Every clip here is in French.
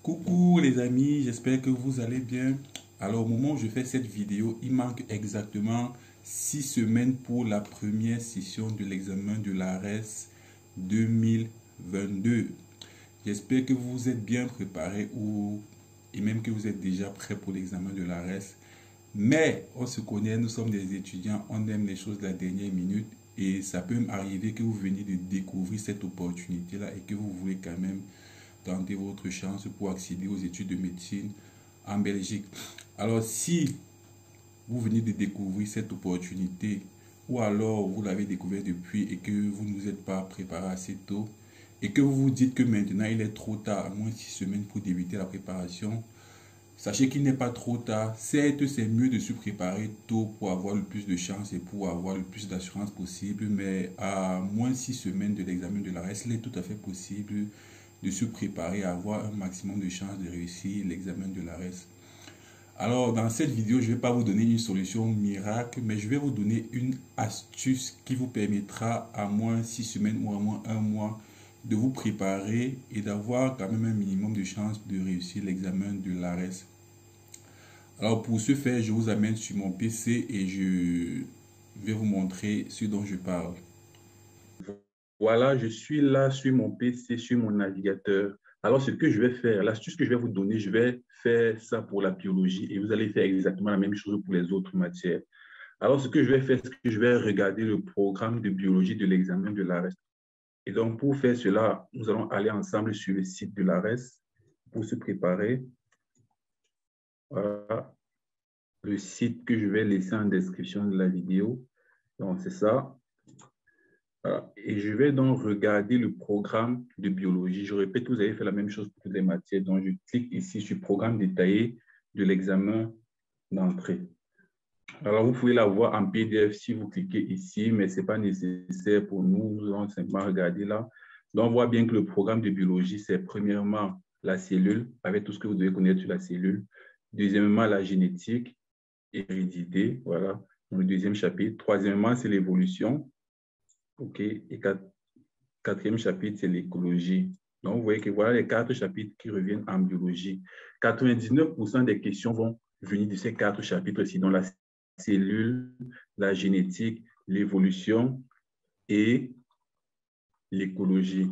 Coucou les amis, j'espère que vous allez bien. Alors au moment où je fais cette vidéo, il manque exactement 6 semaines pour la première session de l'examen de l'ARES 2022. J'espère que vous êtes bien préparés et même que vous êtes déjà prêts pour l'examen de l'ARES. Mais on se connaît, nous sommes des étudiants, on aime les choses de la dernière minute et ça peut m'arriver que vous veniez de découvrir cette opportunité-là et que vous voulez quand même tenter votre chance pour accéder aux études de médecine en Belgique. Alors si vous venez de découvrir cette opportunité ou alors vous l'avez découvert depuis et que vous ne vous êtes pas préparé assez tôt et que vous vous dites que maintenant il est trop tard, à moins de 6 semaines pour débuter la préparation, sachez qu'il n'est pas trop tard. Certes, c'est mieux de se préparer tôt pour avoir le plus de chance et pour avoir le plus d'assurance possible, mais à moins de 6 semaines de l'examen de la RES, il est tout à fait possible de se préparer à avoir un maximum de chances de réussir l'examen de la RES. Alors, dans cette vidéo, je ne vais pas vous donner une solution miracle, mais je vais vous donner une astuce qui vous permettra à moins 6 semaines ou à moins un mois de vous préparer et d'avoir quand même un minimum de chances de réussir l'examen de l'ARES. Alors pour ce faire, je vous amène sur mon PC et je vais vous montrer ce dont je parle. Voilà, je suis là sur mon PC, sur mon navigateur. Alors ce que je vais faire, l'astuce que je vais vous donner, je vais faire ça pour la biologie et vous allez faire exactement la même chose pour les autres matières. Alors ce que je vais faire, c'est que je vais regarder le programme de biologie de l'examen de l'ARES. Et donc pour faire cela, nous allons aller ensemble sur le site de l'ARES pour se préparer. Voilà le site que je vais laisser en description de la vidéo. Donc, c'est ça. Voilà. Et je vais donc regarder le programme de biologie. Je répète, vous avez fait la même chose pour toutes les matières. Donc, je clique ici sur programme détaillé de l'examen d'entrée. Alors, vous pouvez la voir en PDF si vous cliquez ici, mais ce n'est pas nécessaire pour nous. Nous allons simplement regarder là. Donc, on voit bien que le programme de biologie, c'est premièrement la cellule, avec tout ce que vous devez connaître sur la cellule. Deuxièmement, la génétique, hérédité, voilà, dans le deuxième chapitre. Troisièmement, c'est l'évolution. OK. Et quatrième chapitre, c'est l'écologie. Donc, vous voyez que voilà les 4 chapitres qui reviennent en biologie. 99% des questions vont venir de ces 4 chapitres-ci, dont la cellule, la génétique, l'évolution et l'écologie.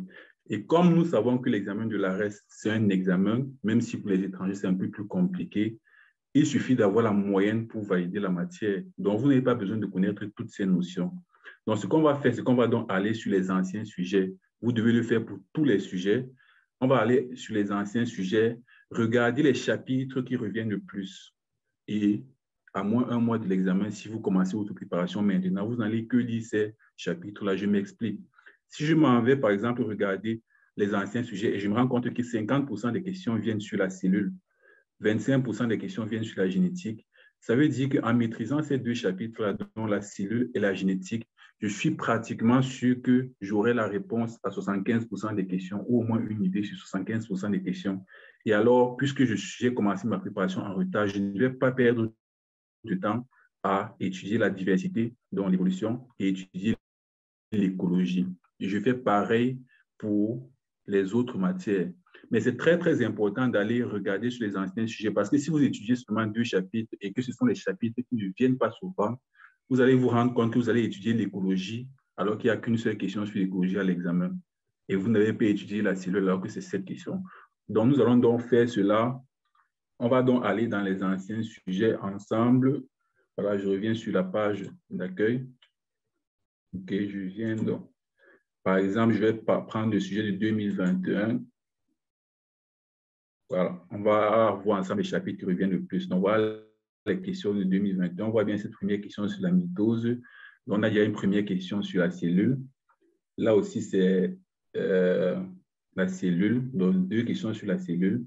Et comme nous savons que l'examen de l'ARES, c'est un examen, même si pour les étrangers, c'est un peu plus compliqué, il suffit d'avoir la moyenne pour valider la matière. Donc, vous n'avez pas besoin de connaître toutes ces notions. Donc, ce qu'on va faire, c'est qu'on va donc aller sur les anciens sujets. Vous devez le faire pour tous les sujets. On va aller sur les anciens sujets, regarder les chapitres qui reviennent le plus. Et à moins un mois de l'examen, si vous commencez votre préparation maintenant, vous n'allez que lire ces chapitres-là. Je m'explique. Si je m'en vais, par exemple, regarder les anciens sujets et je me rends compte que 50% des questions viennent sur la cellule, 25% des questions viennent sur la génétique. Ça veut dire qu'en maîtrisant ces 2 chapitres-là, dont la cellule et la génétique, je suis pratiquement sûr que j'aurai la réponse à 75% des questions, ou au moins une idée sur 75% des questions. Et alors, puisque j'ai commencé ma préparation en retard, je ne vais pas perdre de temps à étudier la diversité dans l'évolution et étudier l'écologie. Et je fais pareil pour les autres matières. Mais c'est très, très important d'aller regarder sur les anciens sujets parce que si vous étudiez seulement 2 chapitres et que ce sont les chapitres qui ne viennent pas souvent, vous allez vous rendre compte que vous allez étudier l'écologie alors qu'il n'y a qu'une seule question sur l'écologie à l'examen. Et vous n'avez pas étudié la cellule alors que c'est cette question. Donc, nous allons donc faire cela. On va donc aller dans les anciens sujets ensemble. Voilà, je reviens sur la page d'accueil. OK, je viens donc. Par exemple, je vais prendre le sujet de 2021. Voilà, on va voir ensemble les chapitres qui reviennent le plus. Donc, voilà les questions de 2021. On voit bien cette première question sur la mitose. Donc, on a déjà une première question sur la cellule. Là aussi, c'est la cellule. Donc, 2 questions sur la cellule.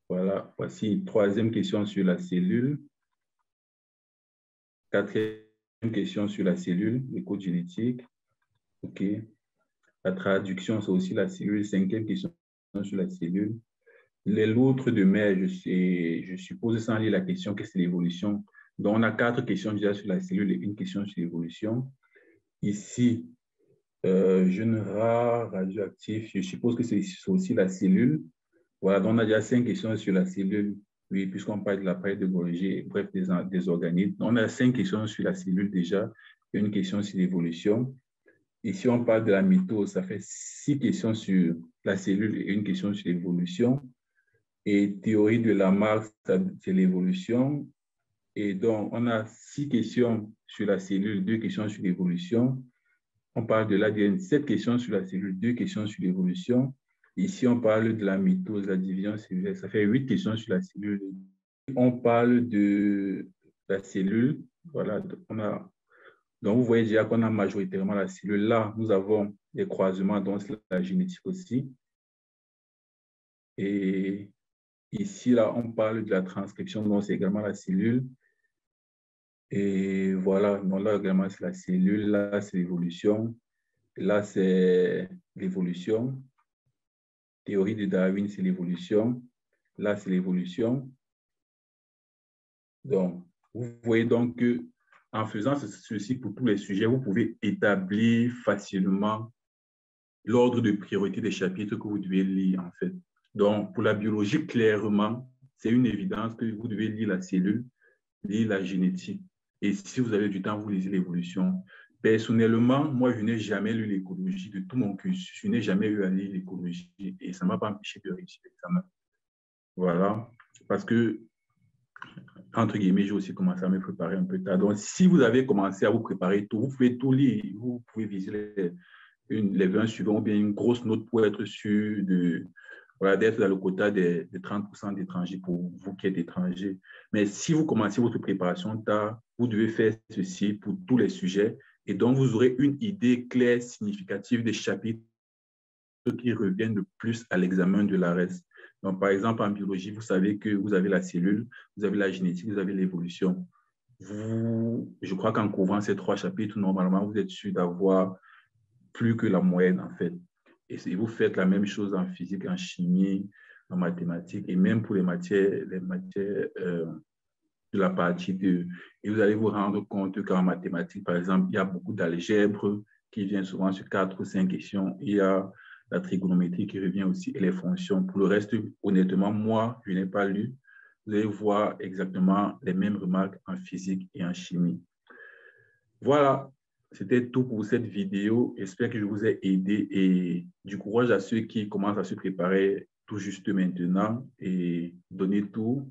Voilà, voici une troisième question sur la cellule. Quatrième question sur la cellule, le code génétique. OK. La traduction, c'est aussi la cellule. 5e question sur la cellule. Les loutres de mer, je suppose sans lire la question que c'est l'évolution. Donc, on a 4 questions déjà sur la cellule et une question sur l'évolution. Ici, jeune rat radioactif, je suppose que c'est aussi la cellule. Voilà, donc on a déjà 5 questions sur la cellule. Oui, puisqu'on parle de l'appareil de Golgi, bref, des organismes. On a 5 questions sur la cellule déjà, une question sur l'évolution. Ici, on parle de la mitose, ça fait 6 questions sur la cellule et une question sur l'évolution. Et théorie de Lamarck, c'est l'évolution. Et donc, on a 6 questions sur la cellule, 2 questions sur l'évolution. On parle de l'ADN, 7 questions sur la cellule, 2 questions sur l'évolution. Ici, on parle de la mitose, la division cellulaire. Ça fait 8 questions sur la cellule. On parle de la cellule. Voilà, donc vous voyez déjà qu'on a majoritairement la cellule. Là, nous avons des croisements, donc la génétique aussi. Et ici, là, on parle de la transcription, donc c'est également la cellule. Et voilà, donc là également, c'est la cellule. Là, c'est l'évolution. Là, c'est l'évolution. Théorie de Darwin, c'est l'évolution. Là, c'est l'évolution. Donc, vous voyez donc que en faisant ceci pour tous les sujets, vous pouvez établir facilement l'ordre de priorité des chapitres que vous devez lire, en fait. Donc, pour la biologie, clairement, c'est une évidence que vous devez lire la cellule, lire la génétique. Et si vous avez du temps, vous lisez l'évolution. Personnellement, moi, je n'ai jamais lu l'écologie de tout mon cursus. Je n'ai jamais eu à lire l'écologie et ça ne m'a pas empêché de réussir l'examen. Voilà. Parce que, entre guillemets, j'ai aussi commencé à me préparer un peu tard. Donc, si vous avez commencé à vous préparer tout, vous pouvez tout lire. Vous pouvez viser les 20 suivants ou bien une grosse note pour être sûr de, voilà, d'être dans le quota des 30% d'étrangers pour vous qui êtes étrangers. Mais si vous commencez votre préparation tard, vous devez faire ceci pour tous les sujets et donc vous aurez une idée claire, significative des chapitres qui reviennent le plus à l'examen de la reste. Donc, par exemple, en biologie, vous savez que vous avez la cellule, vous avez la génétique, vous avez l'évolution. Je crois qu'en couvrant ces 3 chapitres, normalement, vous êtes sûr d'avoir plus que la moyenne, en fait. Et si vous faites la même chose en physique, en chimie, en mathématiques, et même pour les matières de la partie 2. Et vous allez vous rendre compte qu'en mathématiques, par exemple, il y a beaucoup d'algèbre qui vient souvent sur 4 ou 5 questions. Il y a la trigonométrie qui revient aussi et les fonctions. Pour le reste, honnêtement, moi, je n'ai pas lu. Vous allez voir exactement les mêmes remarques en physique et en chimie. Voilà, c'était tout pour cette vidéo. J'espère que je vous ai aidé et du courage à ceux qui commencent à se préparer tout juste maintenant et donner tout.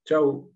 Ciao!